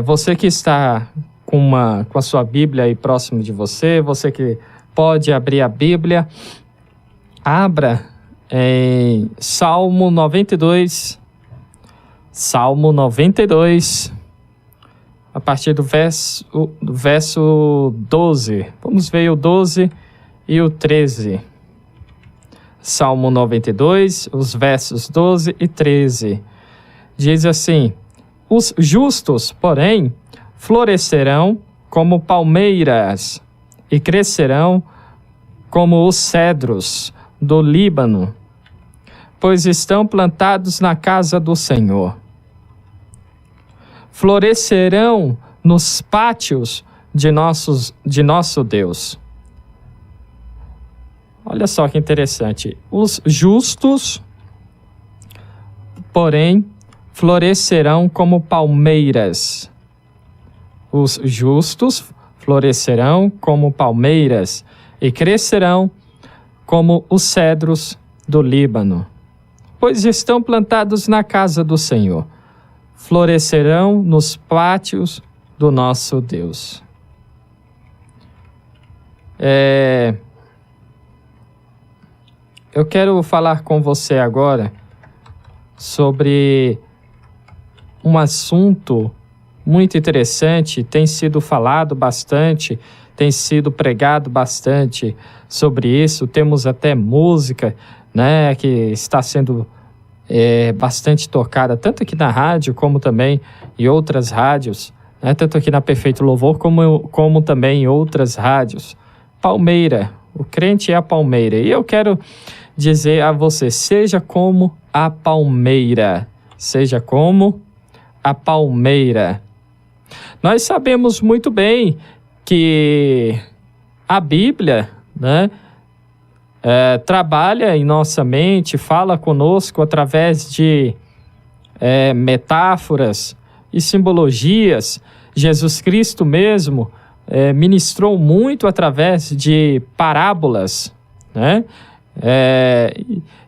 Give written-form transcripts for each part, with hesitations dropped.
Você que está com a sua Bíblia aí próximo de você, você que pode abrir a Bíblia, abra em Salmo 92, a partir do verso 12. Vamos ver o 12 e o 13. Salmo 92, os versos 12 e 13. Diz assim: os justos, porém, florescerão como palmeiras e crescerão como os cedros do Líbano, pois estão plantados na casa do Senhor. Florescerão nos pátios de nosso Deus. Olha só que interessante. Os justos, porém, florescerão como palmeiras. Os justos florescerão como palmeiras e crescerão como os cedros do Líbano, pois estão plantados na casa do Senhor. Florescerão nos pátios do nosso Deus. Eu quero falar com você agora sobre um assunto muito interessante, tem sido falado bastante, tem sido pregado bastante sobre isso. Temos até música, né, que está sendo bastante tocada, tanto aqui na rádio, como também em outras rádios, né, tanto aqui na Perfeito Louvor, como também em outras rádios. Palmeira, o crente é a palmeira. E eu quero dizer a você, seja como a palmeira. Seja como a palmeira. Nós sabemos muito bem que a Bíblia, né, trabalha em nossa mente, fala conosco através de metáforas e simbologias. Jesus Cristo mesmo ministrou muito através de parábolas, né?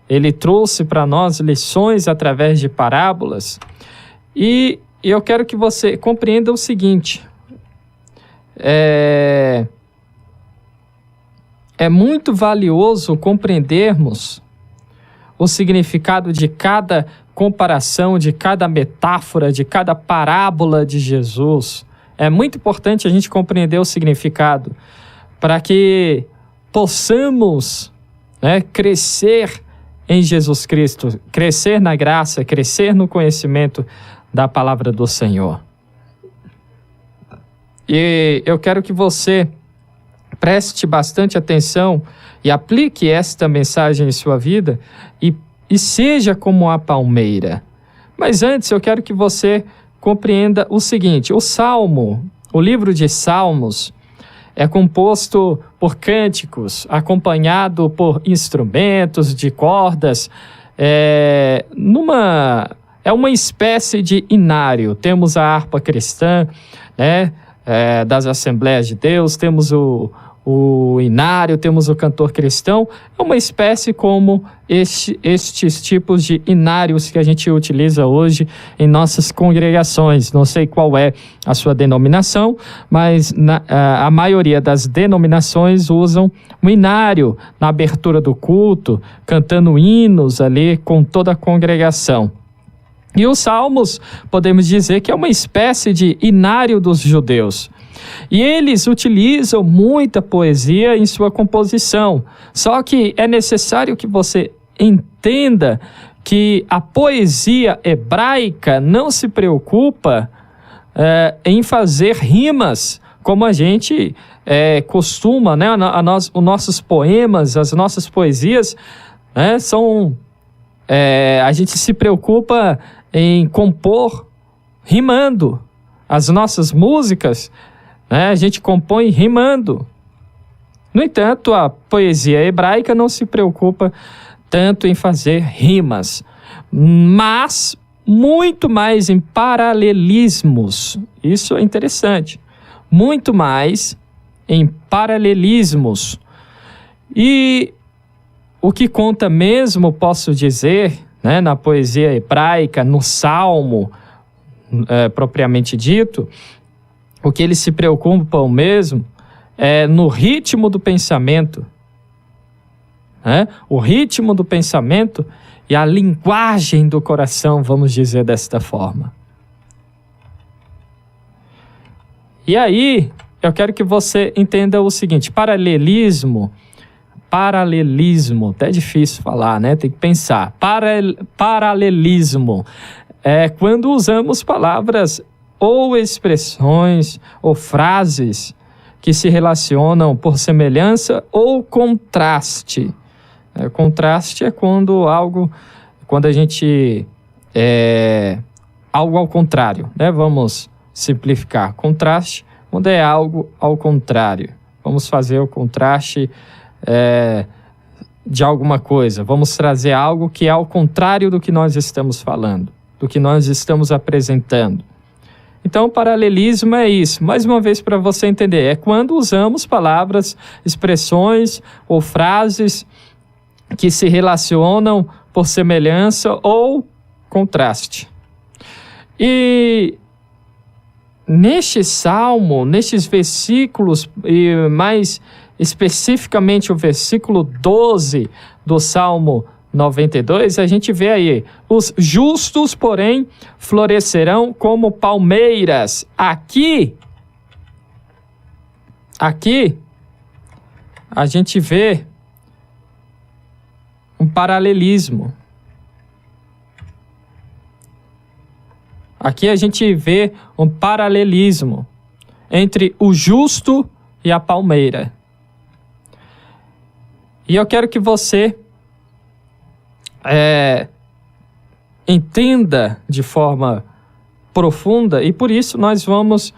Ele trouxe para nós lições através de parábolas. E eu quero que você compreenda o seguinte: é muito valioso compreendermos o significado de cada comparação, de cada metáfora, de cada parábola de Jesus. É muito importante a gente compreender o significado para que possamos, né, crescer em Jesus Cristo, crescer na graça, crescer no conhecimento da palavra do Senhor. E eu quero que você preste bastante atenção e aplique esta mensagem em sua vida e seja como a palmeira. Mas antes eu quero que você compreenda o seguinte: o livro de Salmos é composto por cânticos, acompanhado por instrumentos de cordas. É uma espécie de inário. Temos a harpa cristã, né, das Assembleias de Deus, temos o inário, temos o cantor cristão. É uma espécie como estes tipos de inários que a gente utiliza hoje em nossas congregações. Não sei qual é a sua denominação, mas a maioria das denominações usam um inário na abertura do culto, cantando hinos ali com toda a congregação. E os Salmos, podemos dizer que é uma espécie de inário dos judeus. E eles utilizam muita poesia em sua composição. Só que é necessário que você entenda que a poesia hebraica não se preocupa em fazer rimas, como a gente costuma, né? Os nossos poemas, as nossas poesias, né, a gente se preocupa em compor rimando. As nossas músicas, né, a gente compõe rimando. No entanto, a poesia hebraica não se preocupa tanto em fazer rimas, mas muito mais em paralelismos. Isso é interessante. Muito mais em paralelismos. E o que conta mesmo, posso dizer, né, na poesia hebraica, no Salmo, propriamente dito, o que eles se preocupam mesmo é no ritmo do pensamento. Né? O ritmo do pensamento e a linguagem do coração, vamos dizer desta forma. E aí, eu quero que você entenda o seguinte: paralelismo, até é difícil falar, né? Tem que pensar. Paralelismo é quando usamos palavras ou expressões ou frases que se relacionam por semelhança ou contraste. Contraste é quando a gente algo ao contrário, né? Vamos simplificar. Contraste, quando é algo ao contrário. Vamos fazer o contraste de alguma coisa. Vamos trazer algo que é ao contrário do que nós estamos falando, do que nós estamos apresentando. Então, o paralelismo é isso. Mais uma vez, para você entender, é quando usamos palavras, expressões ou frases que se relacionam por semelhança ou contraste. E neste salmo, nestes versículos, e mais especificamente o versículo 12 do Salmo 92, a gente vê aí: os justos, porém, florescerão como palmeiras. Aqui, a gente vê um paralelismo. Aqui a gente vê um paralelismo entre o justo e a palmeira. E eu quero que você entenda de forma profunda, e por isso nós vamos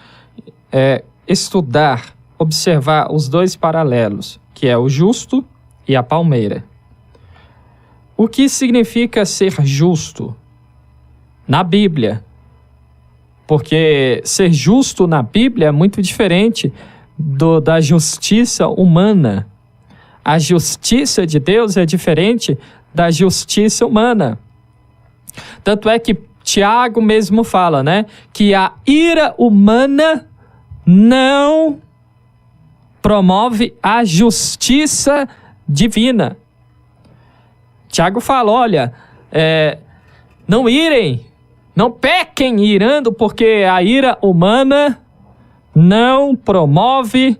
estudar, observar os dois paralelos, que é o justo e a palmeira. O que significa ser justo na Bíblia? Porque ser justo na Bíblia é muito diferente da justiça humana. A justiça de Deus é diferente da justiça humana. Tanto é que Tiago mesmo fala, né, que a ira humana não promove a justiça divina. Tiago fala, olha, não irem, não pequem irando, porque a ira humana não promove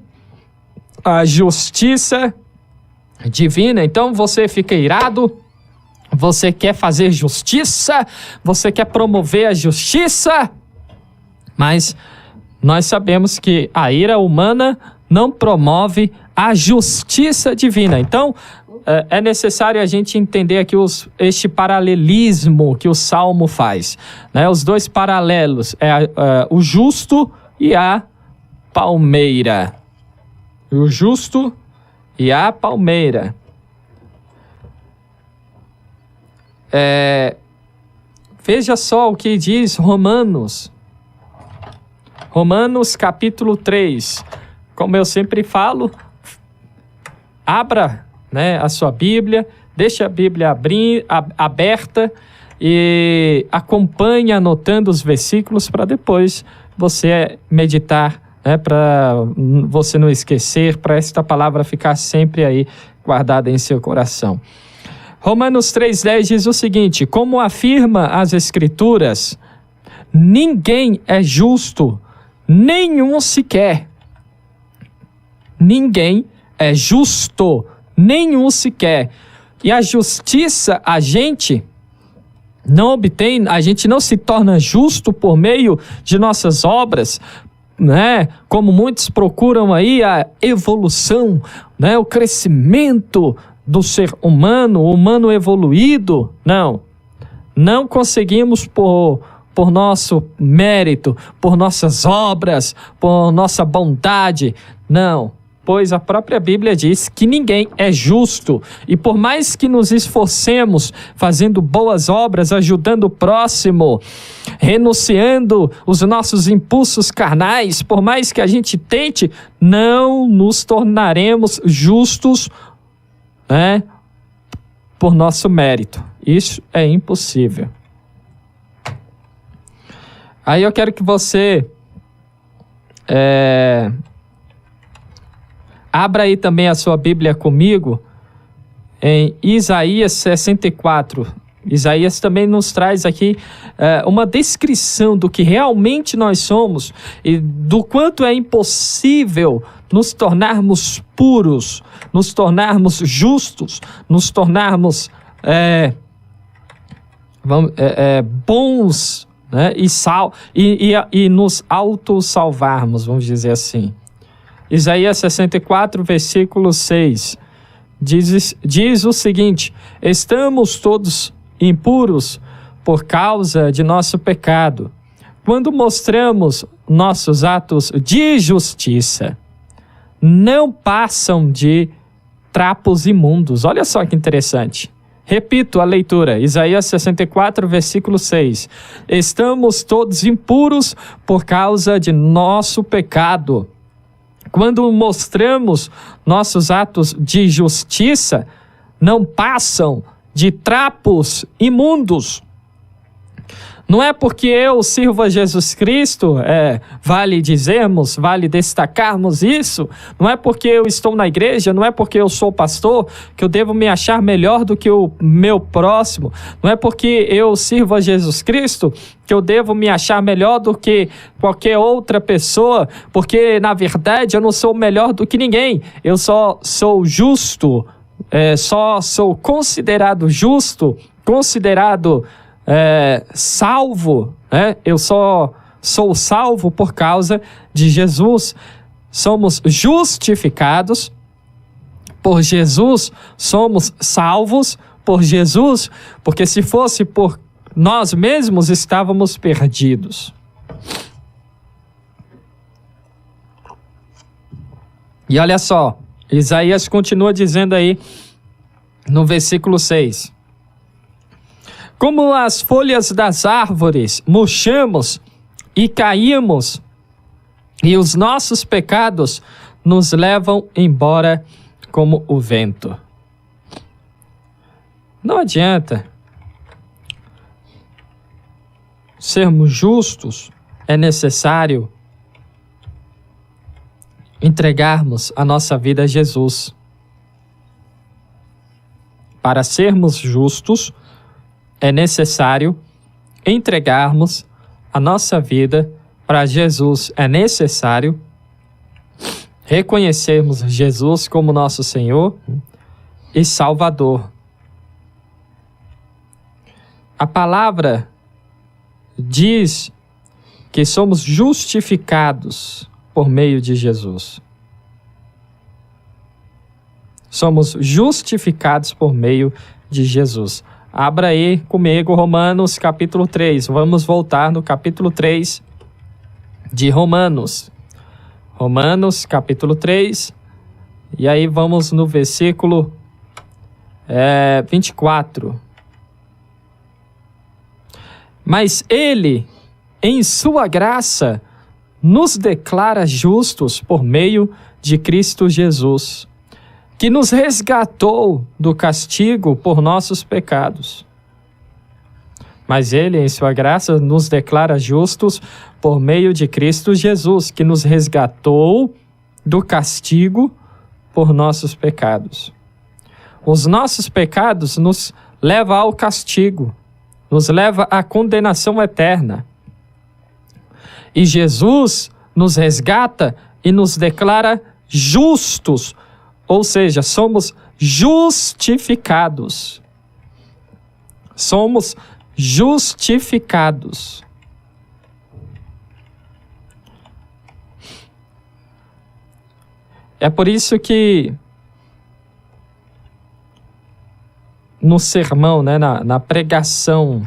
a justiça divina. Então você fica irado, você quer fazer justiça, você quer promover a justiça, mas nós sabemos que a ira humana não promove a justiça divina. Então é necessário a gente entender aqui este paralelismo que o Salmo faz, né? Os dois paralelos, o justo e a palmeira. O justo e a palmeira. Veja só o que diz Romanos capítulo 3. Como eu sempre falo, abra, né, a sua Bíblia, deixe a Bíblia aberta e acompanhe anotando os versículos para depois você meditar, né, para você não esquecer, para esta palavra ficar sempre aí guardada em seu coração. Romanos 3,10 diz o seguinte: como afirma as Escrituras, ninguém é justo, nenhum sequer. Ninguém é justo, nenhum sequer. E a justiça a gente não obtém, a gente não se torna justo por meio de nossas obras, né? Como muitos procuram aí a evolução, né? O crescimento do ser humano, o humano evoluído. Não conseguimos por nosso mérito, por nossas obras, por nossa bondade. Não. Pois a própria Bíblia diz que ninguém é justo. E por mais que nos esforcemos fazendo boas obras, ajudando o próximo, renunciando os nossos impulsos carnais, por mais que a gente tente, não nos tornaremos justos, né, por nosso mérito. Isso é impossível. Aí eu quero que você abra aí também a sua Bíblia comigo em Isaías 64. Isaías também nos traz aqui uma descrição do que realmente nós somos e do quanto é impossível nos tornarmos puros, nos tornarmos justos, nos tornarmos bons, né? E nos autossalvarmos, vamos dizer assim. Isaías 64, versículo 6, diz o seguinte: estamos todos impuros por causa de nosso pecado, quando mostramos nossos atos de justiça, não passam de trapos imundos. Olha só que interessante. Repito a leitura, Isaías 64, versículo 6. Estamos todos impuros por causa de nosso pecado. Quando mostramos nossos atos de justiça, não passam de trapos imundos. Não é porque eu sirvo a Jesus Cristo, vale dizermos, vale destacarmos isso. Não é porque eu estou na igreja, não é porque eu sou pastor, que eu devo me achar melhor do que o meu próximo. Não é porque eu sirvo a Jesus Cristo que eu devo me achar melhor do que qualquer outra pessoa, porque na verdade eu não sou melhor do que ninguém. Eu só sou justo, só sou considerado justo, considerado salvo, né? Eu só sou salvo por causa de Jesus. Somos justificados por Jesus, somos salvos por Jesus, porque se fosse por nós mesmos, estávamos perdidos. E olha só, Isaías continua dizendo aí no versículo 6. Como as folhas das árvores, murchamos e caímos, e os nossos pecados nos levam embora como o vento. Não adianta sermos justos, é necessário entregarmos a nossa vida a Jesus. Para sermos justos, é necessário entregarmos a nossa vida para Jesus. É necessário reconhecermos Jesus como nosso Senhor e Salvador. A palavra diz que somos justificados por meio de Jesus. Somos justificados por meio de Jesus. Abra aí comigo Romanos capítulo 3. Vamos voltar no capítulo 3 de Romanos. Romanos capítulo 3. E aí vamos no versículo 24. Mas Ele, em sua graça, nos declara justos por meio de Cristo Jesus, que nos resgatou do castigo por nossos pecados. Mas Ele, em sua graça, nos declara justos por meio de Cristo Jesus, que nos resgatou do castigo por nossos pecados. Os nossos pecados nos levam ao castigo, nos leva à condenação eterna. E Jesus nos resgata e nos declara justos, ou seja, somos justificados. Somos justificados. É por isso que no sermão, né, na pregação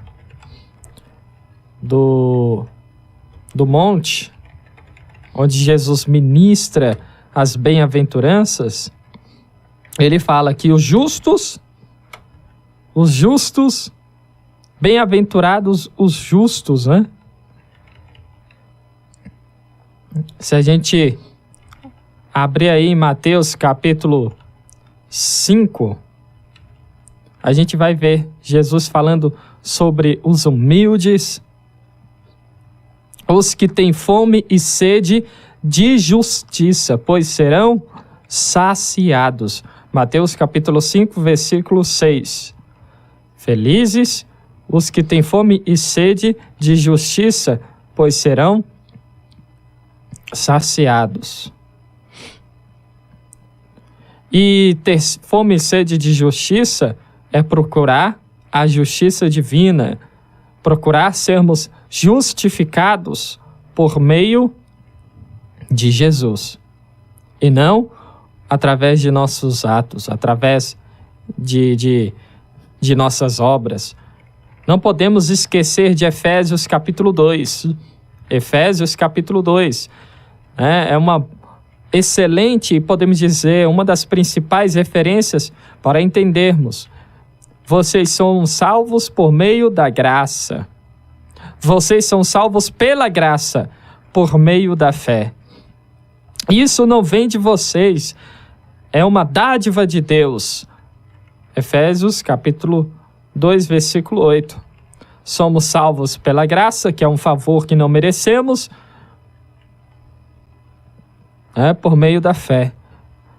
do monte, onde Jesus ministra as bem-aventuranças, ele fala que os justos, bem-aventurados os justos, né? Se a gente abrir aí em Mateus capítulo 5, a gente vai ver Jesus falando sobre os humildes, os que têm fome e sede de justiça, pois serão saciados. Mateus capítulo 5, versículo 6. Felizes os que têm fome e sede de justiça, pois serão saciados. E ter fome e sede de justiça é procurar a justiça divina, procurar sermos justificados por meio de Jesus, e não através de nossos atos, através de nossas obras. Não podemos esquecer de Efésios capítulo 2. Efésios capítulo 2 é uma excelente, podemos dizer, uma das principais referências para entendermos. Vocês são salvos por meio da graça. Vocês são salvos pela graça, por meio da fé. Isso não vem de vocês, é uma dádiva de Deus. Efésios capítulo 2, versículo 8. Somos salvos pela graça, que é um favor que não merecemos, por meio da fé.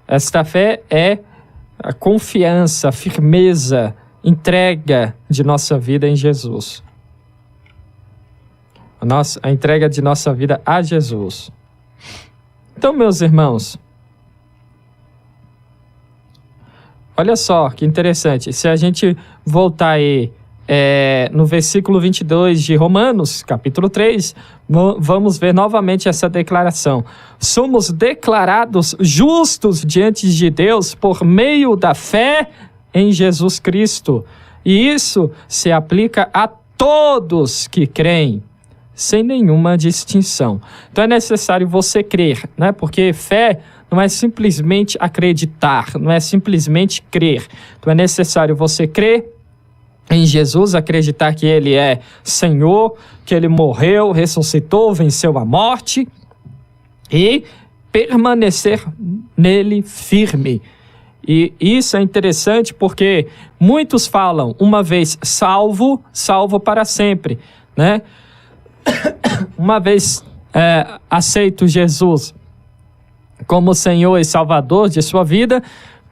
Esta fé é a confiança, a firmeza, entrega de nossa vida em Jesus. A entrega de nossa vida a Jesus. Então, meus irmãos, olha só que interessante. Se a gente voltar aí no versículo 22 de Romanos, capítulo 3, vamos ver novamente essa declaração. Somos declarados justos diante de Deus por meio da fé em Jesus Cristo. E isso se aplica a todos que creem, sem nenhuma distinção. Então é necessário você crer, né? Porque fé não é simplesmente acreditar, não é simplesmente crer. Então é necessário você crer em Jesus, acreditar que Ele é Senhor, que Ele morreu, ressuscitou, venceu a morte e permanecer nele firme. E isso é interessante porque muitos falam, uma vez salvo, salvo para sempre, né? Uma vez aceito Jesus como Senhor e Salvador de sua vida,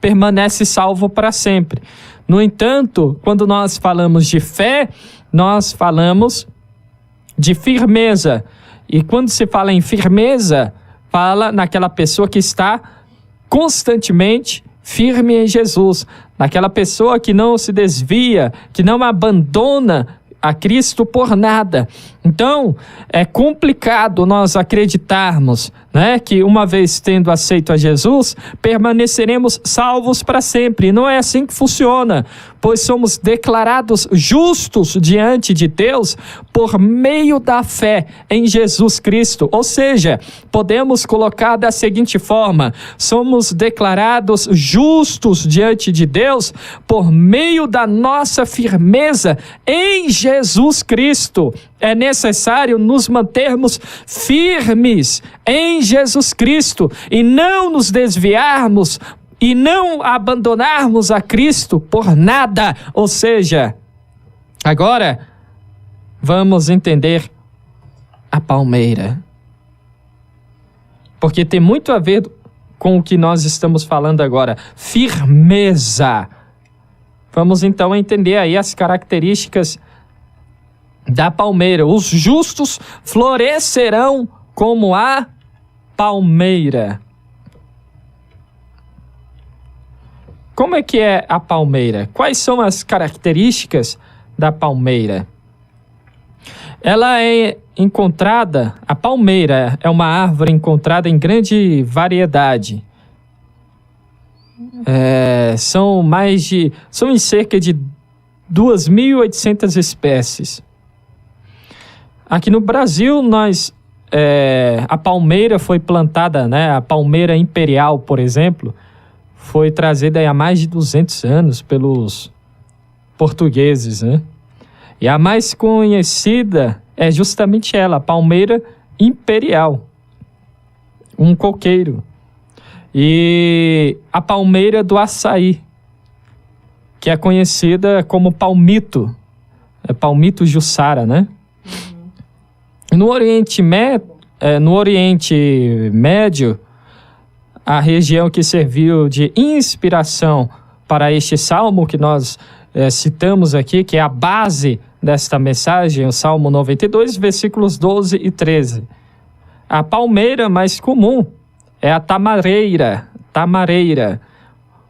permanece salvo para sempre. No entanto, quando nós falamos de fé, nós falamos de firmeza. E quando se fala em firmeza, fala naquela pessoa que está constantemente firme em Jesus, naquela pessoa que não se desvia, que não abandona a Cristo por nada. Então, é complicado nós acreditarmos, né, que uma vez tendo aceito a Jesus, permaneceremos salvos para sempre. Não é assim que funciona, pois somos declarados justos diante de Deus por meio da fé em Jesus Cristo. Ou seja, podemos colocar da seguinte forma: somos declarados justos diante de Deus por meio da nossa firmeza em Jesus Cristo. É necessário nos mantermos firmes em Jesus Cristo e não nos desviarmos e não abandonarmos a Cristo por nada. Ou seja, agora vamos entender a palmeira, porque tem muito a ver com o que nós estamos falando agora, firmeza. Vamos então entender aí as características da palmeira. Os justos florescerão como a palmeira. Como é que é a palmeira? Quais são as características da palmeira? Ela é encontrada, a palmeira é uma árvore encontrada em grande variedade. São em cerca de 2.800 espécies. Aqui no Brasil, a palmeira foi plantada, né? A palmeira imperial, por exemplo, foi trazida há mais de 200 anos pelos portugueses, né? E a mais conhecida é justamente ela, a palmeira imperial, um coqueiro. E a palmeira do açaí, que é conhecida como palmito, palmito jussara, né? No Oriente Médio, a região que serviu de inspiração para este salmo que nós citamos aqui, que é a base desta mensagem, o Salmo 92, versículos 12 e 13. A palmeira mais comum é a tamareira,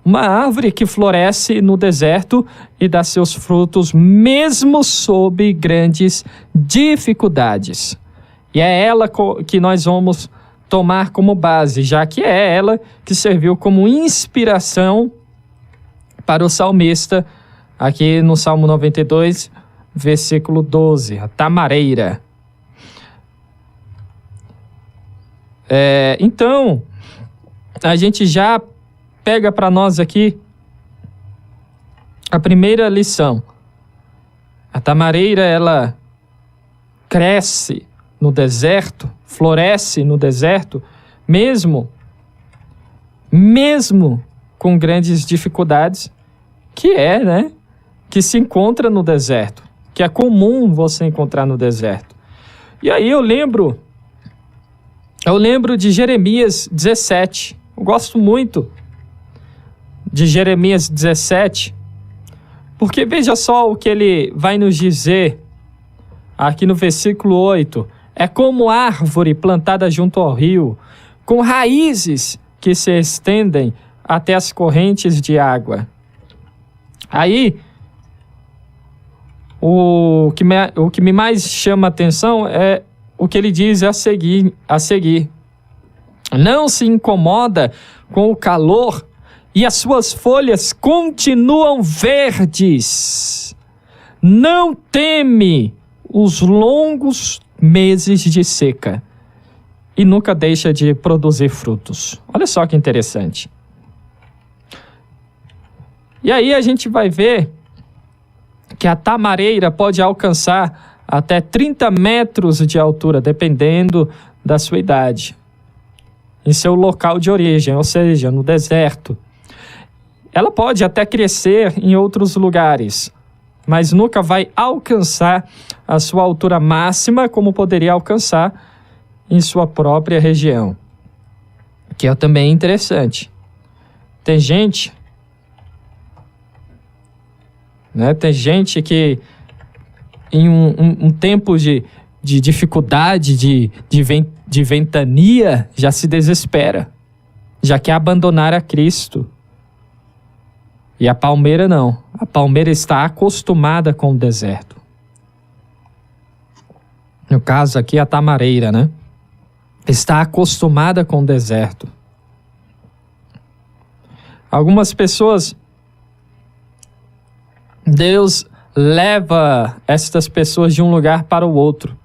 uma árvore que floresce no deserto e dá seus frutos mesmo sob grandes dificuldades. E é ela que nós vamos tomar como base, já que é ela que serviu como inspiração para o salmista, aqui no Salmo 92, versículo 12, a tamareira. Então, a gente já pega para nós aqui a primeira lição. A tamareira, ela cresce no deserto, floresce no deserto, mesmo com grandes dificuldades, que se encontra no deserto, que é comum você encontrar no deserto. E aí eu lembro de Jeremias 17. Eu gosto muito de Jeremias 17, porque veja só o que ele vai nos dizer aqui no versículo 8. É como árvore plantada junto ao rio, com raízes que se estendem até as correntes de água. Aí, o que me mais chama a atenção é o que ele diz a seguir. Não se incomoda com o calor e as suas folhas continuam verdes. Não teme os longos meses de seca e nunca deixa de produzir frutos. Olha só que interessante. E aí a gente vai ver que a tamareira pode alcançar até 30 metros de altura, dependendo da sua idade, em seu local de origem, ou seja, no deserto. Ela pode até crescer em outros lugares, mas nunca vai alcançar a sua altura máxima como poderia alcançar em sua própria região, que é também interessante. Tem gente que em um tempo de dificuldade, de ventania, já se desespera, já quer abandonar a Cristo. E a palmeira não. A palmeira está acostumada com o deserto. No caso aqui, a tamareira, está acostumada com o deserto. Algumas pessoas, Deus leva estas pessoas de um lugar para o outro.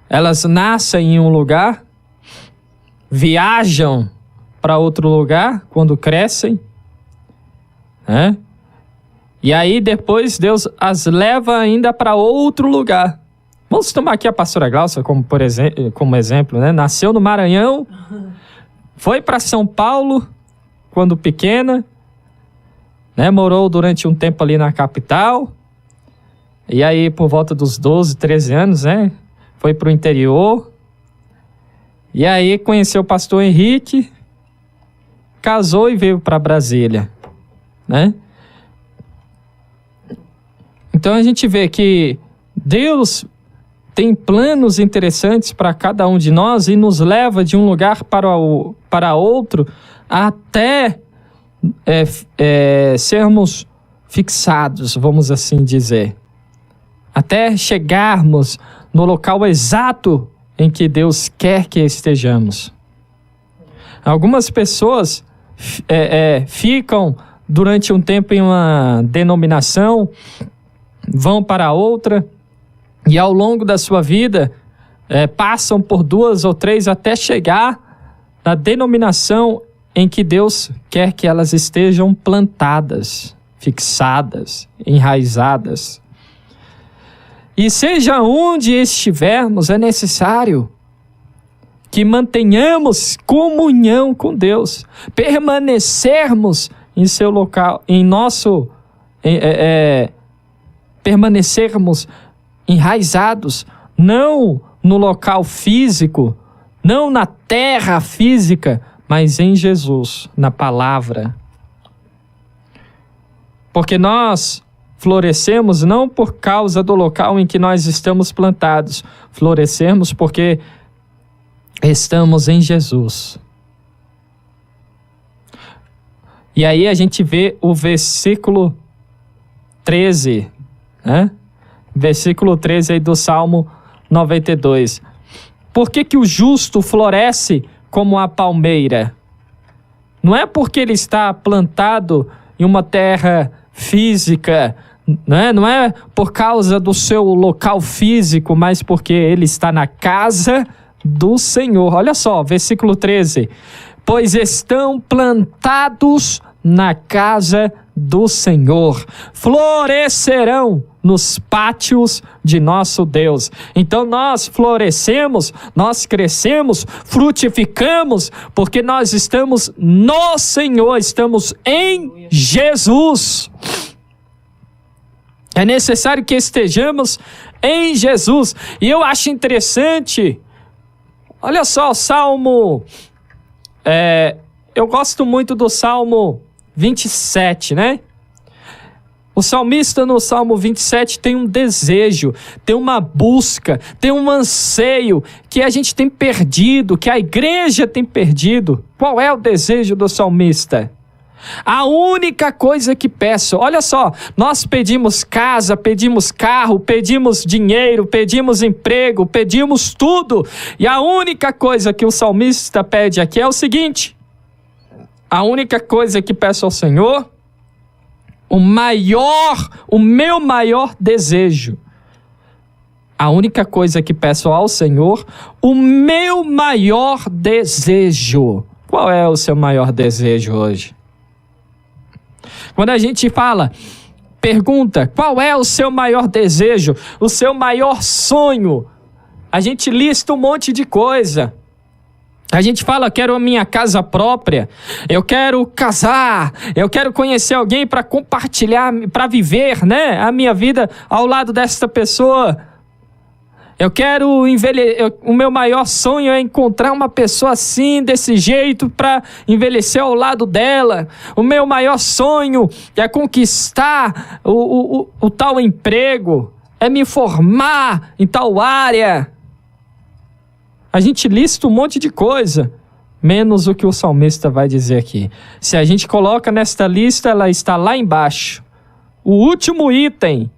Elas nascem em um lugar, viajam para outro lugar quando crescem, e aí depois Deus as leva ainda para outro lugar. Vamos tomar aqui a pastora Glaucia como exemplo, Nasceu no Maranhão, foi para São Paulo quando pequena, morou durante um tempo ali na capital, e aí por volta dos 12, 13 anos, foi para o interior, e aí conheceu o pastor Henrique, casou e veio para Brasília, Então a gente vê que Deus tem planos interessantes para cada um de nós e nos leva de um lugar para outro até sermos fixados, vamos assim dizer, até chegarmos no local exato em que Deus quer que estejamos. Algumas pessoas ficam durante um tempo em uma denominação, vão para outra, e ao longo da sua vida passam por 2 ou 3 até chegar na denominação em que Deus quer que elas estejam plantadas, fixadas, enraizadas. E seja onde estivermos, é necessário que mantenhamos comunhão com Deus, permanecermos em seu local, permanecermos enraizados, não no local físico, não na terra física, mas em Jesus, na palavra. Porque nós florescemos não por causa do local em que nós estamos plantados, florescemos porque estamos em Jesus. E aí a gente vê o versículo 13, né? Versículo 13 aí do Salmo 92. Por que o justo floresce como a palmeira? Não é porque ele está plantado em uma terra física, né? Não é por causa do seu local físico, mas porque ele está na casa do Senhor. Olha só, versículo 13. Pois estão plantados na casa do Senhor, florescerão nos pátios de nosso Deus. Então nós florescemos, nós crescemos, frutificamos, porque nós estamos no Senhor, estamos em Jesus. É necessário que estejamos em Jesus. E eu acho interessante, olha só, o Salmo, eu gosto muito do Salmo 27, né? O salmista no Salmo 27 tem um desejo, tem uma busca, tem um anseio que a gente tem perdido, que a igreja tem perdido. Qual é o desejo do salmista? A única coisa que peço, olha só, nós pedimos casa, pedimos carro, pedimos dinheiro, pedimos emprego, pedimos tudo. E a única coisa que o salmista pede aqui é o seguinte: a única coisa que peço ao Senhor, o meu maior desejo. A única coisa que peço ao Senhor, o meu maior desejo. Qual é o seu maior desejo hoje? Quando a gente pergunta, qual é o seu maior desejo, o seu maior sonho? A gente lista um monte de coisa. A gente fala, quero a minha casa própria, eu quero casar, eu quero conhecer alguém para compartilhar, para viver, né, a minha vida ao lado desta pessoa. Eu quero o meu maior sonho é encontrar uma pessoa assim, desse jeito, para envelhecer ao lado dela. O meu maior sonho é conquistar o tal emprego, é me formar em tal área. A gente lista um monte de coisa, menos o que o salmista vai dizer aqui. Se a gente coloca nesta lista, ela está lá embaixo. O último item.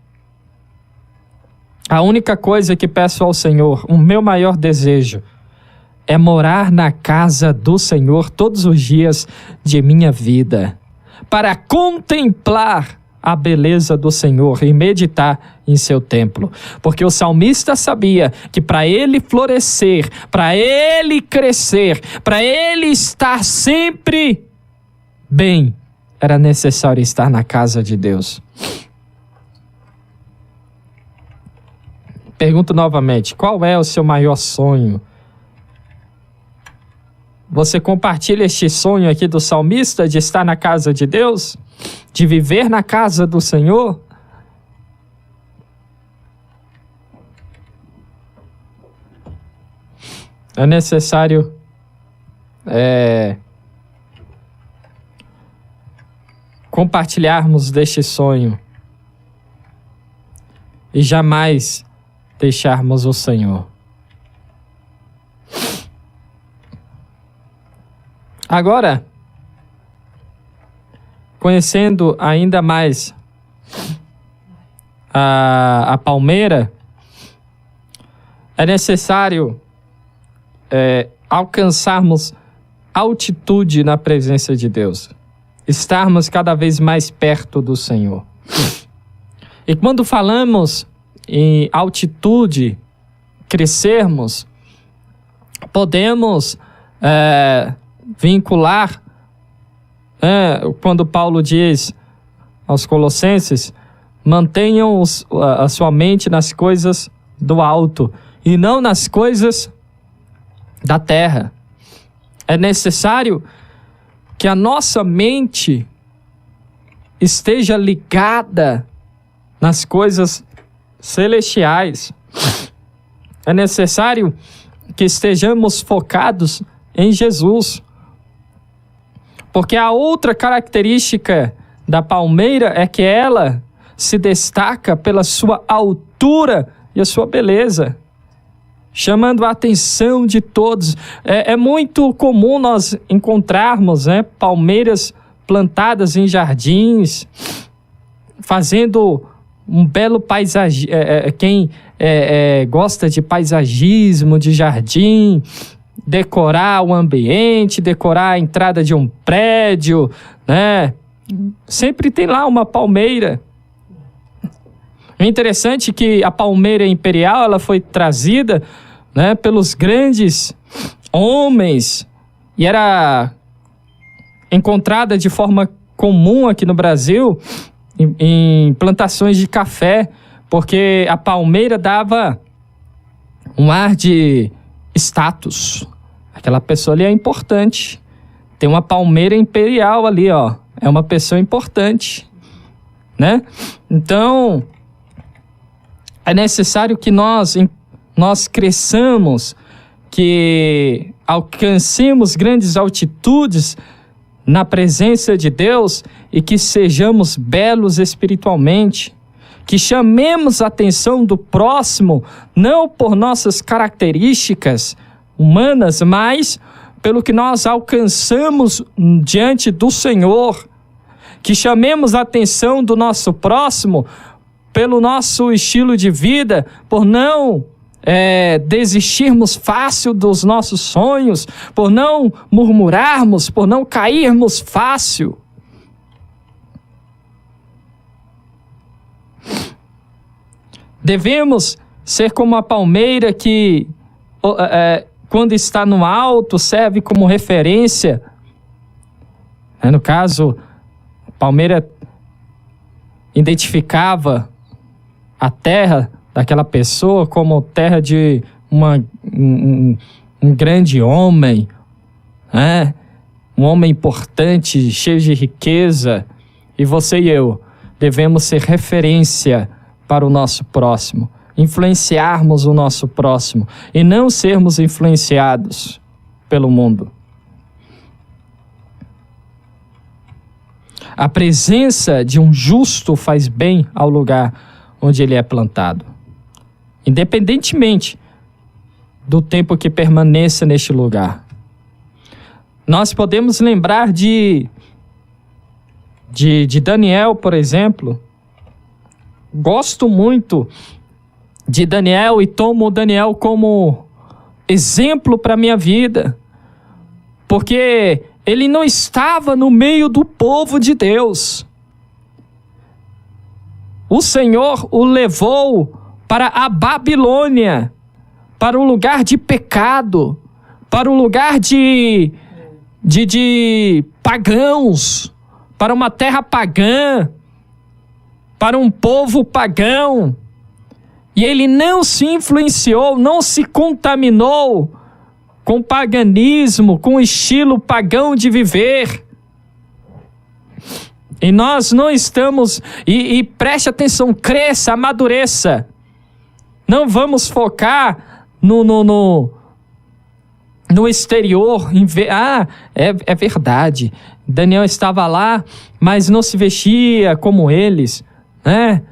A única coisa que peço ao Senhor, o meu maior desejo, é morar na casa do Senhor todos os dias de minha vida, para contemplar a beleza do Senhor e meditar em seu templo. Porque o salmista sabia que para ele florescer, para ele crescer, para ele estar sempre bem, era necessário estar na casa de Deus. Pergunto novamente, qual é o seu maior sonho? Você compartilha este sonho aqui do salmista de estar na casa de Deus? De viver na casa do Senhor? É necessário compartilharmos deste sonho e jamais deixarmos o Senhor. Agora, conhecendo ainda mais a palmeira, é necessário alcançarmos altitude na presença de Deus, estarmos cada vez mais perto do Senhor. E quando falamos em altitude, crescermos, podemos vincular, quando Paulo diz aos Colossenses, mantenham a sua mente nas coisas do alto e não nas coisas da terra. É necessário que a nossa mente esteja ligada nas coisas celestiais. É necessário que estejamos focados em Jesus. Porque a outra característica da palmeira é que ela se destaca pela sua altura e a sua beleza, chamando a atenção de todos. É muito comum nós encontrarmos, palmeiras plantadas em jardins, fazendo um belo paisagem. Quem gosta de paisagismo, de jardim, decorar o ambiente, decorar a entrada de um prédio, né? Sempre tem lá uma palmeira. É interessante que a palmeira imperial, ela foi trazida, né, pelos grandes homens e era encontrada de forma comum aqui no Brasil em plantações de café, porque a palmeira dava um ar de status. Aquela pessoa ali é importante. Tem uma palmeira imperial ali, ó. É uma pessoa importante, né? Então, é necessário que nós cresçamos, que alcancemos grandes altitudes na presença de Deus e que sejamos belos espiritualmente, que chamemos a atenção do próximo, não por nossas características humanas, mas pelo que nós alcançamos diante do Senhor, que chamemos a atenção do nosso próximo pelo nosso estilo de vida, por não desistirmos fácil dos nossos sonhos, por não murmurarmos, por não cairmos fácil. Devemos ser como a palmeira que, quando está no alto, serve como referência. No caso, a palmeira identificava a terra daquela pessoa como terra de um grande homem, né? Um homem importante, cheio de riqueza. E você e eu devemos ser referência para o nosso próximo, influenciarmos o nosso próximo e não sermos influenciados pelo mundo. A presença de um justo faz bem ao lugar onde ele é plantado, independentemente do tempo que permaneça neste lugar. Nós podemos lembrar de Daniel, por exemplo. Gosto muito de Daniel e tomo Daniel como exemplo para a minha vida, porque ele não estava no meio do povo de Deus. O Senhor o levou para a Babilônia, para um lugar de pecado, para um lugar de pagãos, para uma terra pagã, para um povo pagão. E ele não se influenciou, não se contaminou com paganismo, com o estilo pagão de viver. E nós não estamos, e preste atenção, cresça, amadureça. Não vamos focar no exterior, é verdade, Daniel estava lá, mas não se vestia como eles, né?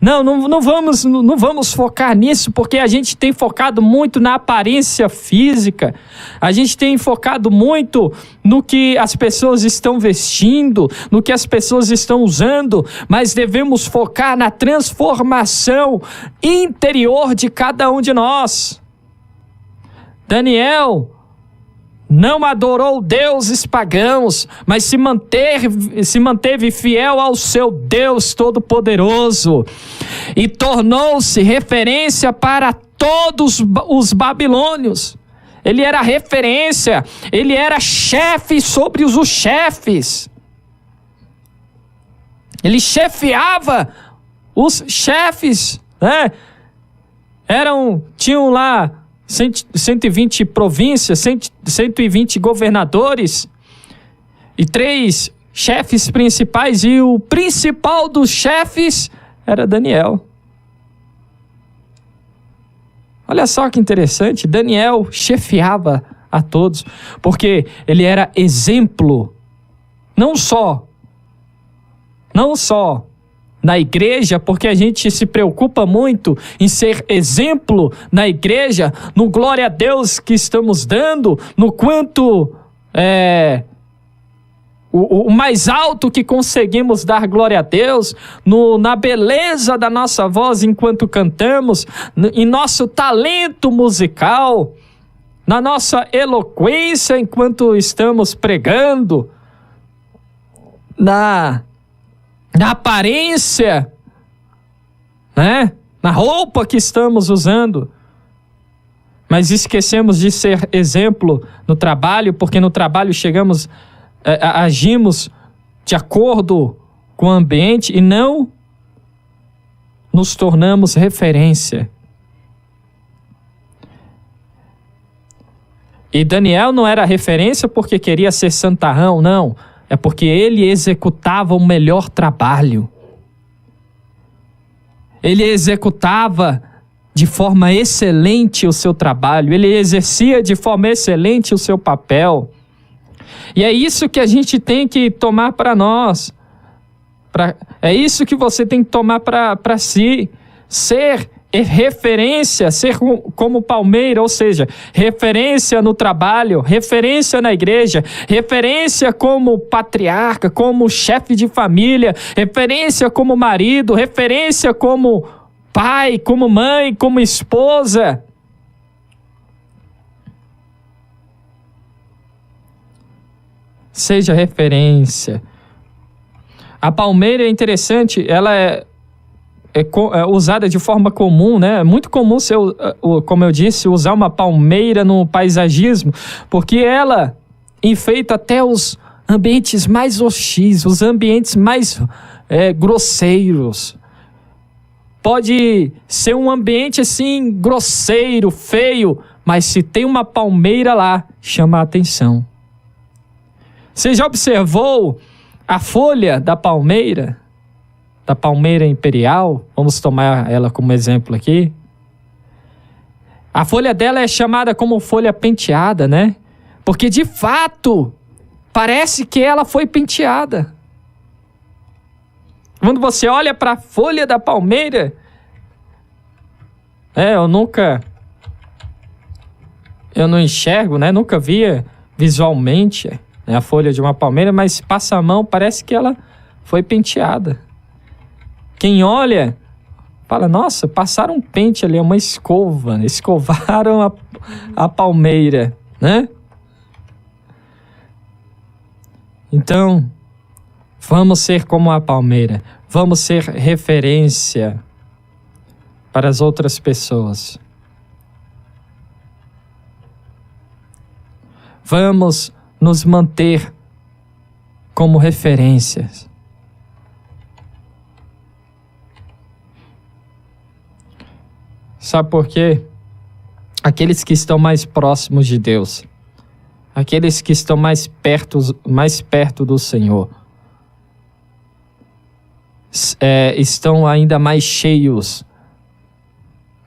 Não vamos focar nisso, porque a gente tem focado muito na aparência física, a gente tem focado muito no que as pessoas estão vestindo, no que as pessoas estão usando, mas devemos focar na transformação interior de cada um de nós. Daniel não adorou deuses pagãos, mas se manteve fiel ao seu Deus Todo-Poderoso e tornou-se referência para todos os babilônios. Ele era referência, ele era chefe sobre os chefes. Ele chefiava os chefes, né? Tinham lá 120 províncias, 120 governadores e 3 chefes principais, e o principal dos chefes era Daniel. Olha só que interessante, Daniel chefiava a todos, porque ele era exemplo, não só na igreja, porque a gente se preocupa muito em ser exemplo na igreja, no glória a Deus que estamos dando, no quanto o mais alto que conseguimos dar glória a Deus, na beleza da nossa voz enquanto cantamos, em nosso talento musical, na nossa eloquência enquanto estamos pregando, na aparência, né? Na roupa que estamos usando. Mas esquecemos de ser exemplo no trabalho, porque no trabalho agimos de acordo com o ambiente e não nos tornamos referência. E Daniel não era referência porque queria ser santarrão, não. É porque ele executava o melhor trabalho. Ele executava de forma excelente o seu trabalho. Ele exercia de forma excelente o seu papel. E é isso que a gente tem que tomar para nós. É isso que você tem que tomar para si. Ser referência, ser como Palmeira, ou seja, referência no trabalho, referência na igreja, referência como patriarca, como chefe de família, referência como marido, referência como pai, como mãe, como esposa. Seja referência. A palmeira é interessante, ela é usada de forma comum, né? É muito comum, como eu disse, usar uma palmeira no paisagismo, porque ela enfeita até os ambientes mais hostis, os ambientes mais grosseiros. Pode ser um ambiente assim, grosseiro, feio, mas se tem uma palmeira lá, chama a atenção. Você já observou a folha da palmeira imperial? Vamos tomar ela como exemplo aqui. A folha dela é chamada como folha penteada, né? Porque de fato, parece que ela foi penteada. Quando você olha para a folha da palmeira, eu não enxergo, né? Nunca via visualmente a folha de uma palmeira, mas passa a mão, parece que ela foi penteada. Quem olha, fala, nossa, passaram um pente ali, uma escova, escovaram a palmeira, né? Então, vamos ser como a palmeira, vamos ser referência para as outras pessoas. Vamos nos manter como referências. Sabe por quê? Aqueles que estão mais próximos de Deus, aqueles que estão mais perto do Senhor, estão ainda mais cheios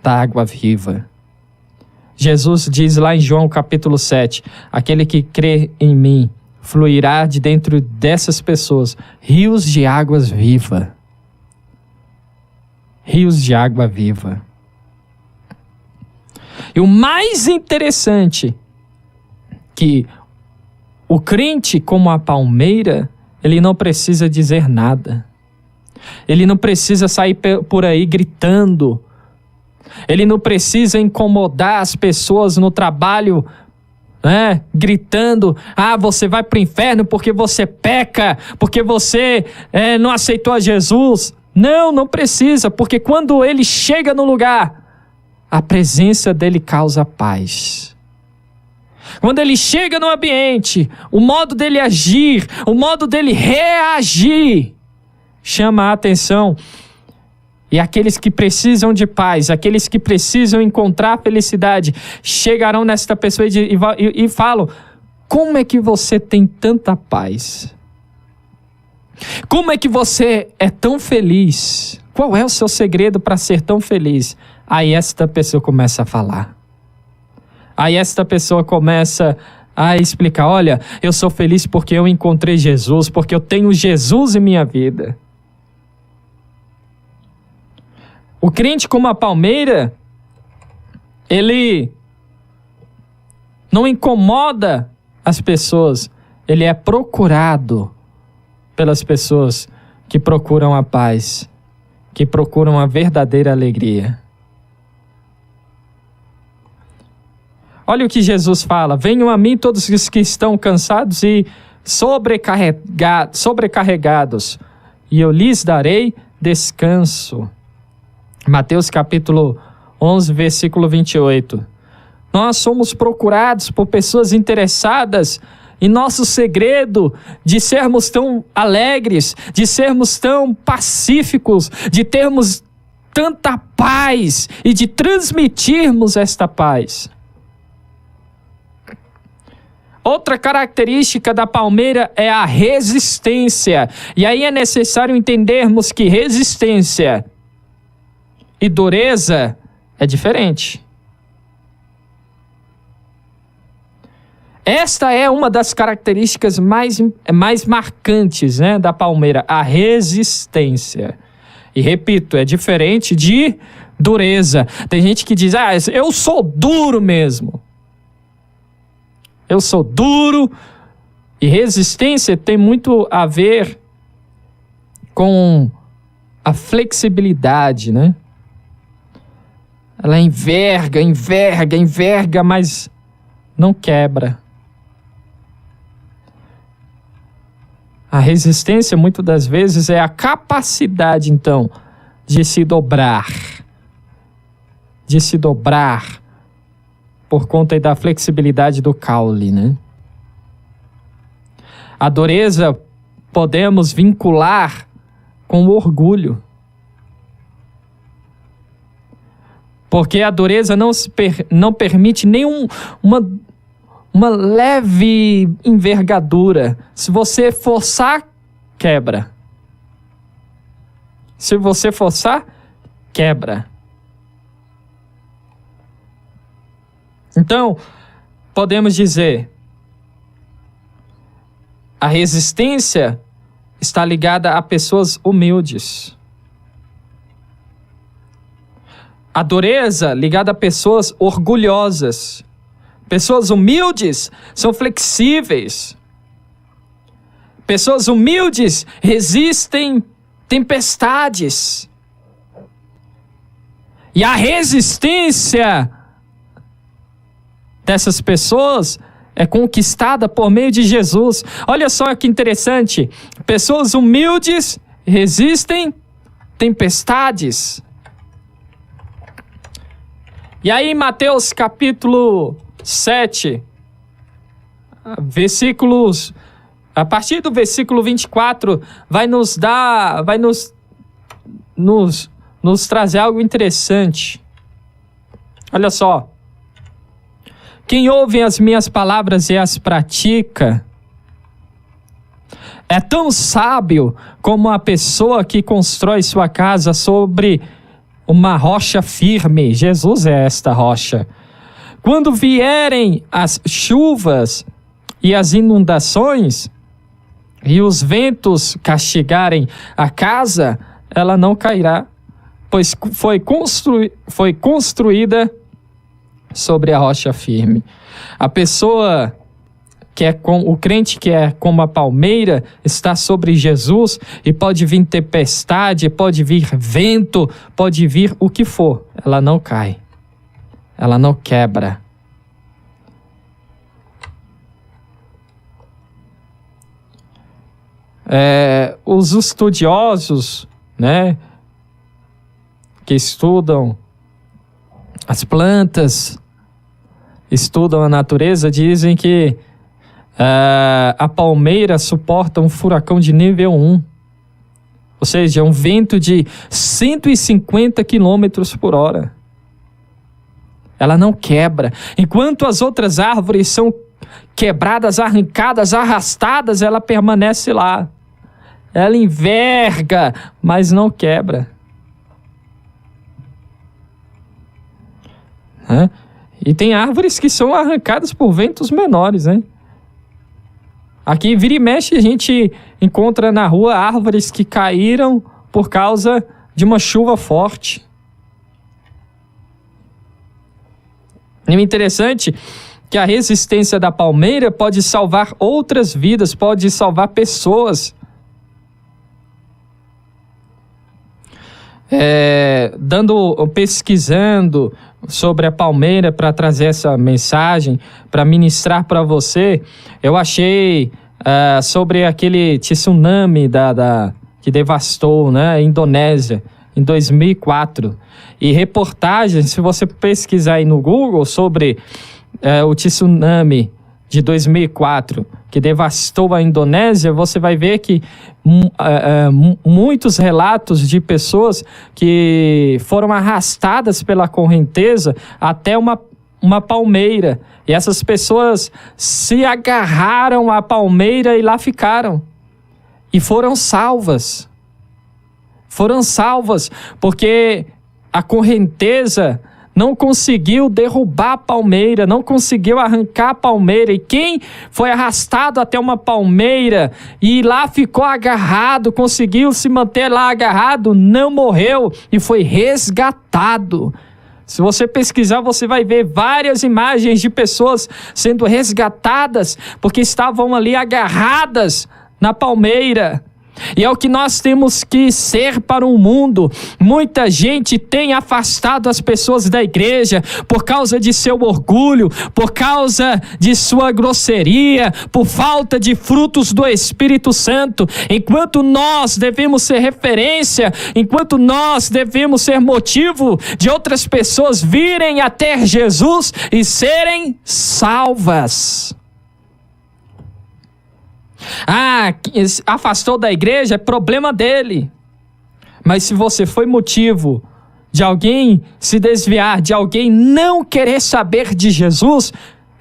da água viva. Jesus diz lá em João capítulo 7, aquele que crê em mim, fluirá de dentro dessas pessoas rios de águas vivas. Rios de água viva. E o mais interessante, que o crente como a palmeira, ele não precisa dizer nada. Ele não precisa sair por aí gritando. Ele não precisa incomodar as pessoas no trabalho, né? Gritando, você vai para o inferno porque você peca, porque você não aceitou a Jesus. Não precisa, porque quando ele chega no lugar, a presença dele causa paz. Quando ele chega no ambiente, o modo dele agir, o modo dele reagir, chama a atenção. E aqueles que precisam de paz, aqueles que precisam encontrar felicidade, chegarão nesta pessoa e falam, como é que você tem tanta paz? Como é que você é tão feliz? Qual é o seu segredo para ser tão feliz? Aí esta pessoa começa a falar. Aí esta pessoa começa a explicar: olha, eu sou feliz porque eu encontrei Jesus, porque eu tenho Jesus em minha vida. O crente como a palmeira, ele não incomoda as pessoas, ele é procurado pelas pessoas que procuram a paz, que procuram a verdadeira alegria. Olha o que Jesus fala: venham a mim todos os que estão cansados e sobrecarregados, e eu lhes darei descanso. Mateus capítulo 11, versículo 28. Nós somos procurados por pessoas interessadas em nosso segredo de sermos tão alegres, de sermos tão pacíficos, de termos tanta paz e de transmitirmos esta paz. Outra característica da palmeira é a resistência. E aí é necessário entendermos que resistência e dureza é diferente. Esta é uma das características mais marcantes, né, da palmeira, a resistência. E repito, é diferente de dureza. Tem gente que diz: eu sou duro mesmo. Eu sou duro. E resistência tem muito a ver com a flexibilidade, né? Ela enverga, mas não quebra. A resistência, muitas das vezes, é a capacidade, então, de se dobrar. De se dobrar por conta da flexibilidade do caule, né? A dureza podemos vincular com o orgulho. Porque a dureza não permite uma leve envergadura. Se você forçar, quebra. Se você forçar, quebra. Então, podemos dizer, a resistência está ligada a pessoas humildes. A dureza ligada a pessoas orgulhosas. Pessoas humildes são flexíveis. Pessoas humildes resistem tempestades. E a resistência dessas pessoas é conquistada por meio de Jesus. Olha só que interessante. Pessoas humildes resistem tempestades. E aí, Mateus capítulo 7, a partir do versículo 24, vai nos trazer algo interessante. Olha só. Quem ouve as minhas palavras e as pratica é tão sábio como a pessoa que constrói sua casa sobre uma rocha firme. Jesus é esta rocha. Quando vierem as chuvas e as inundações e os ventos castigarem a casa, ela não cairá, pois foi construída sobre a rocha firme. A pessoa o crente que é como a palmeira está sobre Jesus, e pode vir tempestade, pode vir vento, pode vir o que for, ela não cai, ela não quebra. Os estudiosos, né, que estudam as plantas, estudam a natureza, dizem que a palmeira suporta um furacão de nível 1. Ou seja, um vento de 150 km por hora. Ela não quebra. Enquanto as outras árvores são quebradas, arrancadas, arrastadas, ela permanece lá. Ela enverga, mas não quebra. né? E tem árvores que são arrancadas por ventos menores, né? Aqui, vira e mexe, a gente encontra na rua árvores que caíram por causa de uma chuva forte. E o interessante é que a resistência da palmeira pode salvar outras vidas, pode salvar pessoas. Pesquisando sobre a palmeira para trazer essa mensagem, para ministrar para você, eu achei sobre aquele tsunami que devastou, né, a Indonésia em 2004. E reportagens, se você pesquisar aí no Google sobre o tsunami de 2004, que devastou a Indonésia, você vai ver que muitos relatos de pessoas que foram arrastadas pela correnteza até uma palmeira. E essas pessoas se agarraram à palmeira e lá ficaram. E foram salvas. Foram salvas porque a correnteza não conseguiu derrubar a palmeira, não conseguiu arrancar a palmeira. E quem foi arrastado até uma palmeira e lá ficou agarrado, conseguiu se manter lá agarrado, não morreu e foi resgatado. Se você pesquisar, você vai ver várias imagens de pessoas sendo resgatadas porque estavam ali agarradas na palmeira. E é o que nós temos que ser para o mundo. Muita gente tem afastado as pessoas da igreja por causa de seu orgulho, por causa de sua grosseria, por falta de frutos do Espírito Santo. Enquanto nós devemos ser referência, enquanto nós devemos ser motivo de outras pessoas virem até Jesus e serem salvas. Afastou da igreja, é problema dele. Mas se você foi motivo de alguém se desviar, de alguém não querer saber de Jesus,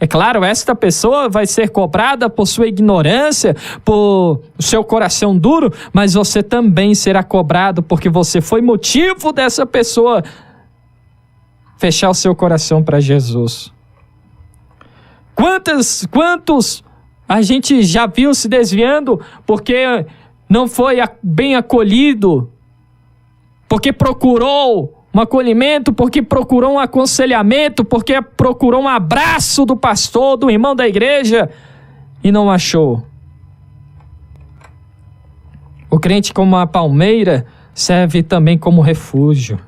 é claro, esta pessoa vai ser cobrada por sua ignorância, por seu coração duro, mas você também será cobrado porque você foi motivo dessa pessoa fechar o seu coração para Jesus. Quantos a gente já viu se desviando porque não foi bem acolhido, porque procurou um acolhimento, porque procurou um aconselhamento, porque procurou um abraço do pastor, do irmão da igreja e não achou. O crente, como a palmeira, serve também como refúgio,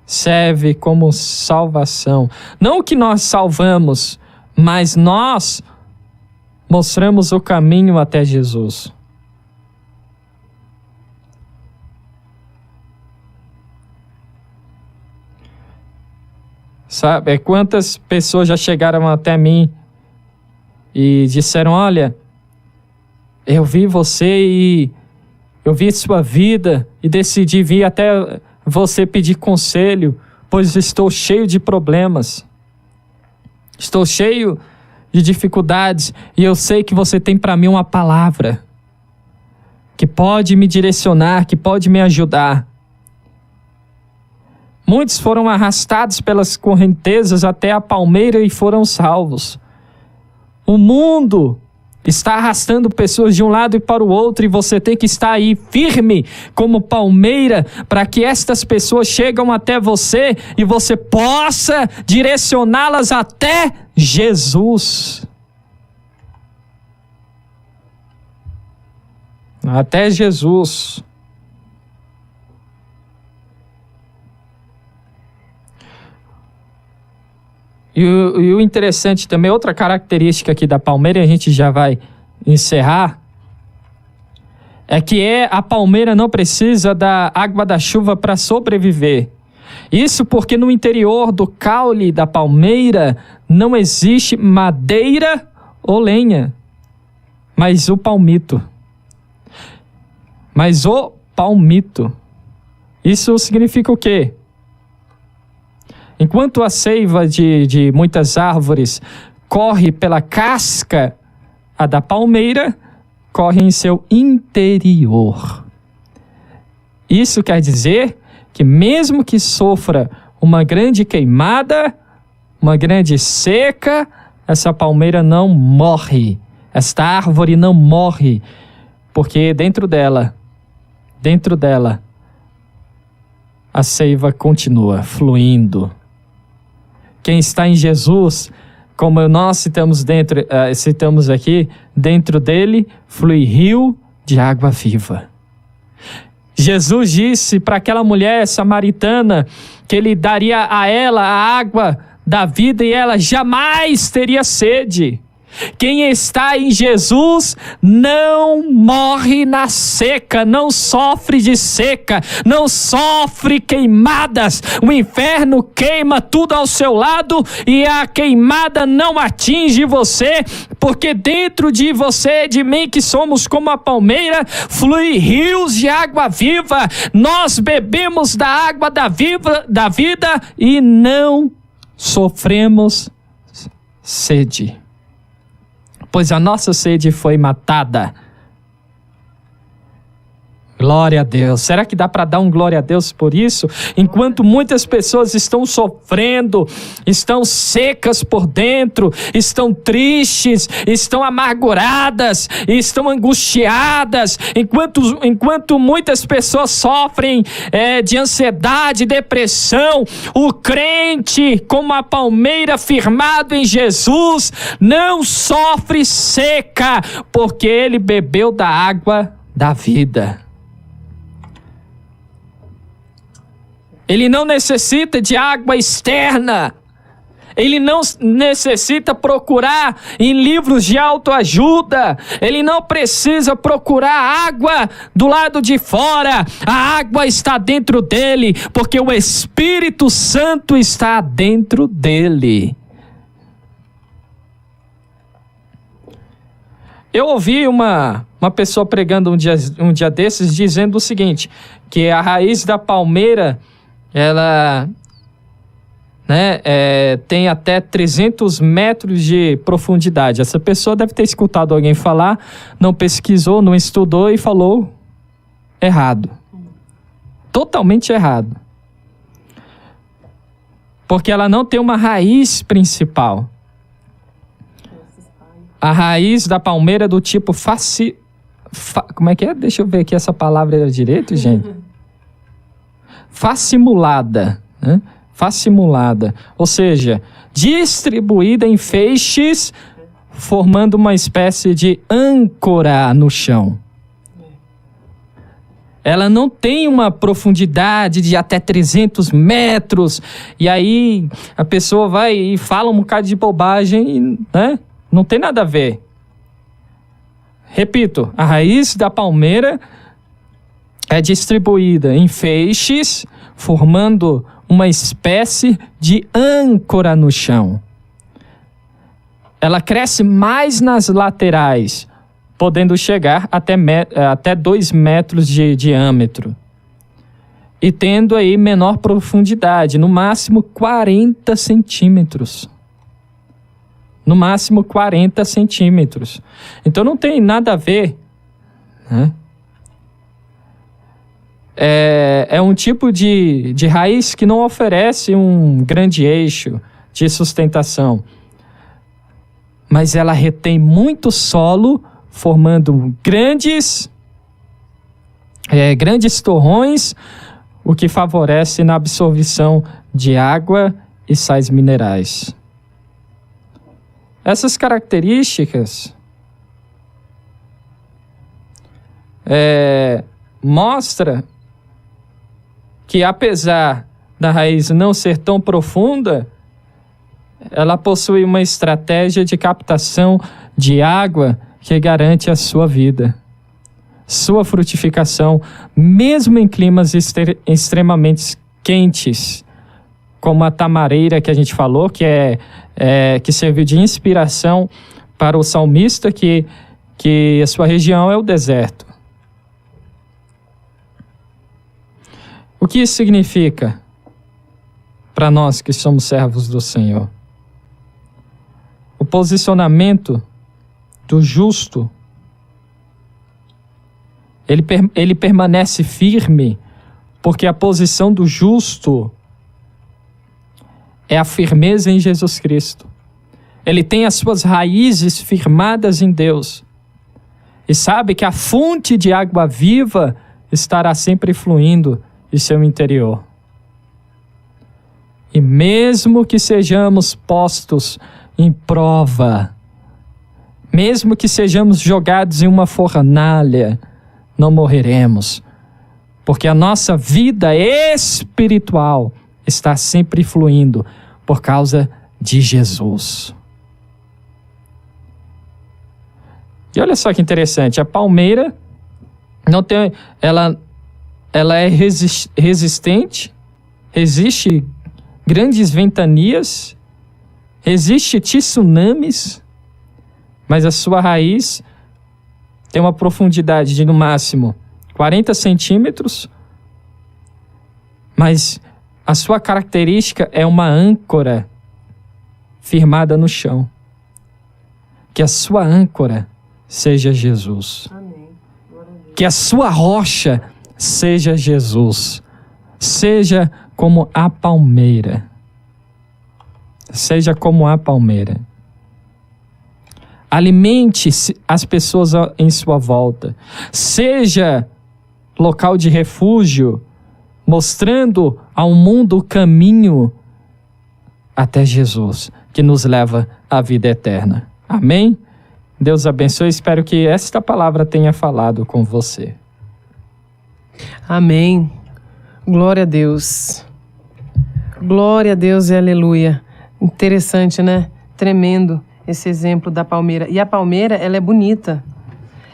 serve como salvação. Não que nós salvamos, mas nós mostramos o caminho até Jesus. Sabe, quantas pessoas já chegaram até mim e disseram: olha, eu vi você e eu vi sua vida e decidi vir até você pedir conselho, pois estou cheio de problemas. Estou cheio de dificuldades e eu sei que você tem para mim uma palavra que pode me direcionar, que pode me ajudar. Muitos foram arrastados pelas correntezas até a palmeira e foram salvos. O mundo está arrastando pessoas de um lado e para o outro e você tem que estar aí firme como palmeira para que estas pessoas cheguem até você e você possa direcioná-las até Jesus. Até Jesus. E o interessante também, outra característica aqui da palmeira, e a gente já vai encerrar, é que a palmeira não precisa da água da chuva para sobreviver. Isso porque no interior do caule da palmeira não existe madeira ou lenha, mas o palmito. Isso significa o quê? Enquanto a seiva de muitas árvores corre pela casca, a da palmeira corre em seu interior. Isso quer dizer que mesmo que sofra uma grande queimada, uma grande seca, essa palmeira não morre. Esta árvore não morre, porque dentro dela, a seiva continua fluindo. Quem está em Jesus, como nós citamos aqui, dentro dele flui rio de água viva. Jesus disse para aquela mulher samaritana que ele daria a ela a água da vida e ela jamais teria sede. Quem está em Jesus não morre na seca, não sofre de seca, não sofre queimadas. O inferno queima tudo ao seu lado e a queimada não atinge você, porque dentro de você e de mim, que somos como a palmeira, flui rios de água viva. Nós bebemos da água da vida e não sofremos sede, pois a nossa sede foi matada. Glória a Deus. Será que dá para dar um glória a Deus por isso? Enquanto muitas pessoas estão sofrendo, estão secas por dentro, estão tristes, estão amarguradas, estão angustiadas, enquanto muitas pessoas sofrem de ansiedade, depressão, o crente, como a palmeira firmado em Jesus, não sofre seca, porque ele bebeu da água da vida. Ele não necessita de água externa. Ele não necessita procurar em livros de autoajuda. Ele não precisa procurar água do lado de fora. A água está dentro dele, porque o Espírito Santo está dentro dele. Eu ouvi uma pessoa pregando um dia desses dizendo o seguinte, que a raiz da palmeira, ela tem até 300 metros de profundidade. Essa pessoa deve ter escutado alguém falar, não pesquisou, não estudou e falou errado. Totalmente errado. Porque ela não tem uma raiz principal. A raiz da palmeira é do tipo como é que é? Deixa eu ver aqui essa palavra direito, gente. Facimulada, né? Facimulada, ou seja, distribuída em feixes, formando uma espécie de âncora no chão. Ela não tem uma profundidade de até 300 metros, e aí a pessoa vai e fala um bocado de bobagem, né? Não tem nada a ver. Repito, a raiz da palmeira é distribuída em feixes, formando uma espécie de âncora no chão. Ela cresce mais nas laterais, podendo chegar até 2 metros de diâmetro. E tendo aí menor profundidade, no máximo 40 centímetros. No máximo 40 centímetros. Então não tem nada a ver, né? É um tipo de raiz que não oferece um grande eixo de sustentação. Mas ela retém muito solo, formando grandes torrões, o que favorece na absorção de água e sais minerais. Essas características mostram que, apesar da raiz não ser tão profunda, ela possui uma estratégia de captação de água que garante a sua vida, sua frutificação, mesmo em climas extremamente quentes, como a tamareira que a gente falou, que serviu de inspiração para o salmista, que a sua região é o deserto. O que isso significa para nós que somos servos do Senhor? O posicionamento do justo, ele permanece firme, porque a posição do justo é a firmeza em Jesus Cristo. Ele tem as suas raízes firmadas em Deus. E sabe que a fonte de água viva estará sempre fluindo em seu interior. E mesmo que sejamos postos em prova, mesmo que sejamos jogados em uma fornalha, não morreremos, porque a nossa vida espiritual está sempre fluindo por causa de Jesus. E olha só que interessante, a palmeira não tem, ela é resistente, resiste grandes ventanias, resiste tsunamis, mas a sua raiz tem uma profundidade de no máximo 40 centímetros, mas a sua característica é uma âncora firmada no chão. Que a sua âncora seja Jesus. Amém. Que a sua rocha seja Jesus. Seja como a palmeira. Seja como a palmeira. Alimente as pessoas em sua volta. Seja local de refúgio, mostrando ao mundo o caminho até Jesus, que nos leva à vida eterna. Amém? Deus abençoe. Espero que esta palavra tenha falado com você. Amém. Glória a Deus. Glória a Deus e aleluia. Interessante, né? Tremendo esse exemplo da palmeira. E a palmeira, ela é bonita.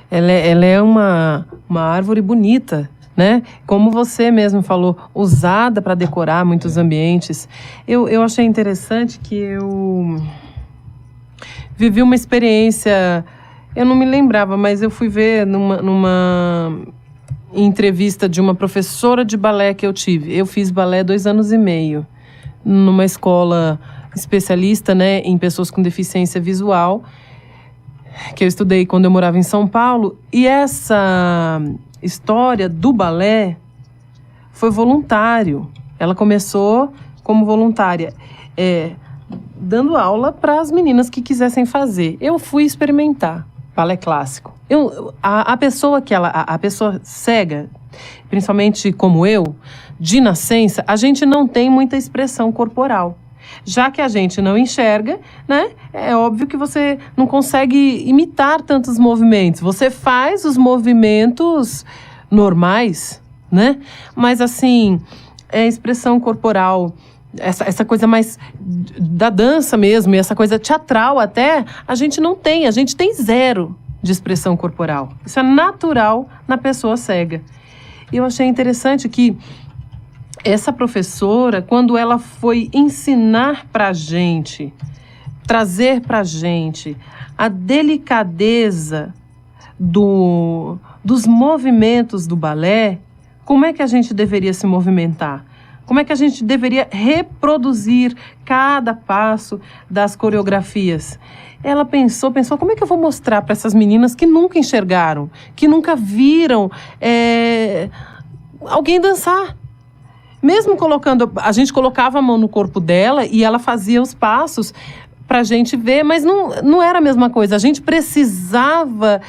Ela é uma árvore bonita, né? Como você mesmo falou, usada para decorar muitos ambientes. Eu achei interessante que eu vivi uma experiência, eu não me lembrava, mas eu fui ver numa entrevista de uma professora de balé que eu tive. Eu fiz balé 2 anos e meio, numa escola especialista, né, em pessoas com deficiência visual, que eu estudei quando eu morava em São Paulo. E essa história do balé foi voluntário. Ela começou como voluntária, dando aula para as meninas que quisessem fazer. Eu fui experimentar balé clássico. A pessoa cega, principalmente como eu, de nascença, a gente não tem muita expressão corporal. Já que a gente não enxerga, né, é óbvio que você não consegue imitar tantos movimentos. Você faz os movimentos normais, né? Mas assim, expressão corporal, essa coisa mais da dança mesmo, e essa coisa teatral até, a gente não tem. A gente tem 0 de expressão corporal. Isso é natural na pessoa cega. E eu achei interessante que essa professora, quando ela foi ensinar pra gente, trazer pra gente a delicadeza dos movimentos do balé, como é que a gente deveria se movimentar? Como é que a gente deveria reproduzir cada passo das coreografias? Ela pensou, como é que eu vou mostrar para essas meninas que nunca enxergaram, que nunca viram alguém dançar? Mesmo a gente colocava a mão no corpo dela e ela fazia os passos pra gente ver, mas não era a mesma coisa. A gente precisava